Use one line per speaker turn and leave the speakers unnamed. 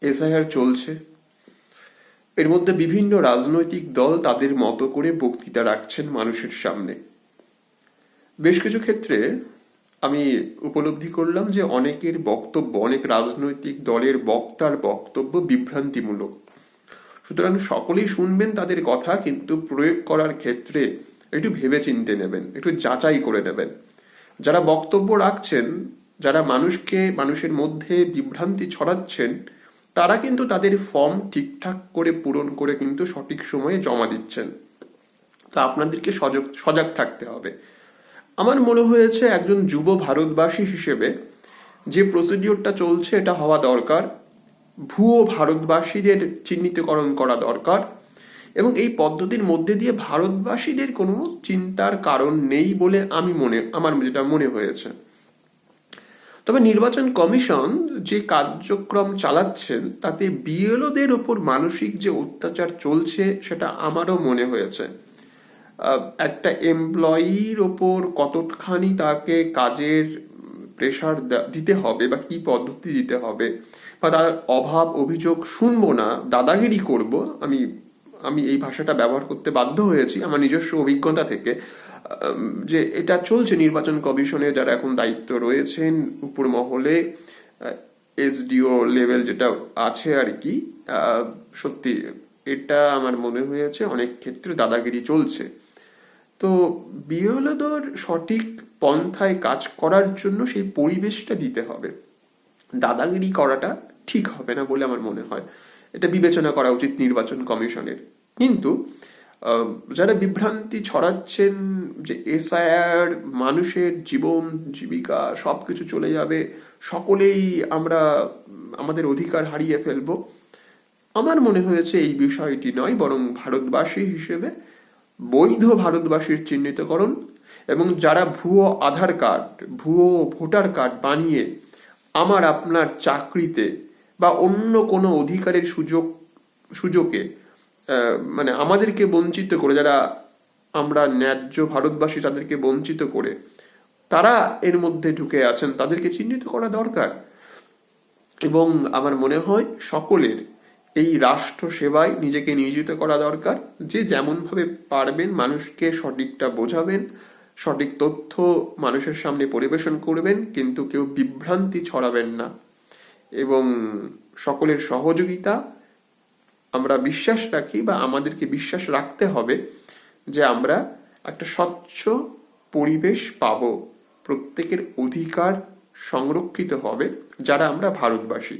SIR চলছে, এর মধ্যে বিভিন্ন রাজনৈতিক দল তাদের মতো করে বক্তৃতা রাখছেন মানুষের সামনে। বেশ কিছু ক্ষেত্রে আমি উপলব্ধি করলাম যে অনেকের বক্তব্য, অনেক রাজনৈতিক দলের বক্তার বক্তব্য বিভ্রান্তিমূলক। সুতরাং সকলেই শুনবেন তাদের কথা, কিন্তু প্রয়োগ করার ক্ষেত্রে একটু ভেবে চিন্তে নেবেন, একটু যাচাই করে নেবেন। যারা বক্তব্য রাখছেন, যারা মানুষের মধ্যে বিভ্রান্তি ছড়াচ্ছেন, তারা কিন্তু তাদের ফর্ম ঠিকঠাক করে পূরণ করে কিন্তু সঠিক সময়ে জমা দিচ্ছেন। তা আপনাদেরকে সজাগ থাকতে হবে। আমার মনে হয়েছে একজন যুব ভারতবাসী হিসেবে যে প্রসিডিওরটা চলছে এটা হওয়া দরকার। ভুয়ো ভারতবাসীদের চিহ্নিতকরণ করা দরকার, এবং এই পদ্ধতির মধ্যে দিয়ে ভারতবাসীদের কোনো চিন্তার কারণ নেই বলে আমার যেটা মনে হয়েছে। তবে নির্বাচন কমিশন যে কার্যক্রম চালাচ্ছেন তাতে বিএলওদের ওপর মানসিক যে অত্যাচার চলছে সেটা আমারও মনে হয়েছে। একটা এমপ্লয়ির ওপর কতখানি তাকে কাজের প্রেশার দিতে হবে বা কি পদ্ধতি দিতে হবে, বা তার অভাব অভিযোগ শুনবো না, দাদাগিরি করব, আমি এই ভাষাটা ব্যবহার করতে বাধ্য হয়েছি আমার নিজস্ব অভিজ্ঞতা থেকে, যে এটা চলছে নির্বাচন কমিশনে যারা এখন দায়িত্ব রয়েছেন উপর মহলে, এসডিও লেভেল যেটা আছে আর কি। সত্যি এটা আমার মনে হয়েছে অনেক ক্ষেত্রে দাদাগিরি চলছে। তো বিএলওদের সঠিক পন্থায় কাজ করার জন্য সেই পরিবেশটা দিতে হবে। দাদাগিরি করাটা ঠিক হবে না বলে আমার মনে হয়, এটা বিবেচনা করা উচিত নির্বাচন কমিশনের। কিন্তু যারা বিভ্রান্তি ছড়াচ্ছেন যে এসআইআর মানুষের জীবন জীবিকা সবকিছু চলে যাবে, সকলেই আমরা আমাদের অধিকার হারিয়ে ফেলবো, আমার মনে হয়েছে এই বিষয়টি নয়, বরং ভারতবাসী হিসেবে বৈধ ভারতবাসীর চিহ্নিতকরণ, এবং যারা ভুয়ো আধার কার্ড, ভুয়ো ভোটার কার্ড বানিয়ে আমার আপনার চাকরিতে বা অন্য কোনো অধিকারের সুযোগে মানে আমাদেরকে বঞ্চিত করে, যারা আমরা ন্যায্য ভারতবাসী তাদেরকে বঞ্চিত করে তারা এর মধ্যে ঢুকে আছেন, তাদেরকে চিহ্নিত করা দরকার। এবং আমার মনে হয় সকলের এই রাষ্ট্র সেবায় নিজেকে নিয়োজিত করা দরকার। যে যেমন ভাবে পারবেন মানুষকে সঠিকটা বোঝাবেন, সঠিক তথ্য মানুষের সামনে পরিবেশন করবেন, কিন্তু কেউ বিভ্রান্তি ছড়াবেন না। এবং সকলের সহযোগিতা আমরা বিশ্বাস রাখি, বা আমাদেরকে বিশ্বাস রাখতে হবে যে আমরা একটা স্বচ্ছ পরিবেশ পাব, প্রত্যেকের অধিকার সংরক্ষিত হবে যারা আমরা ভারতবাসী।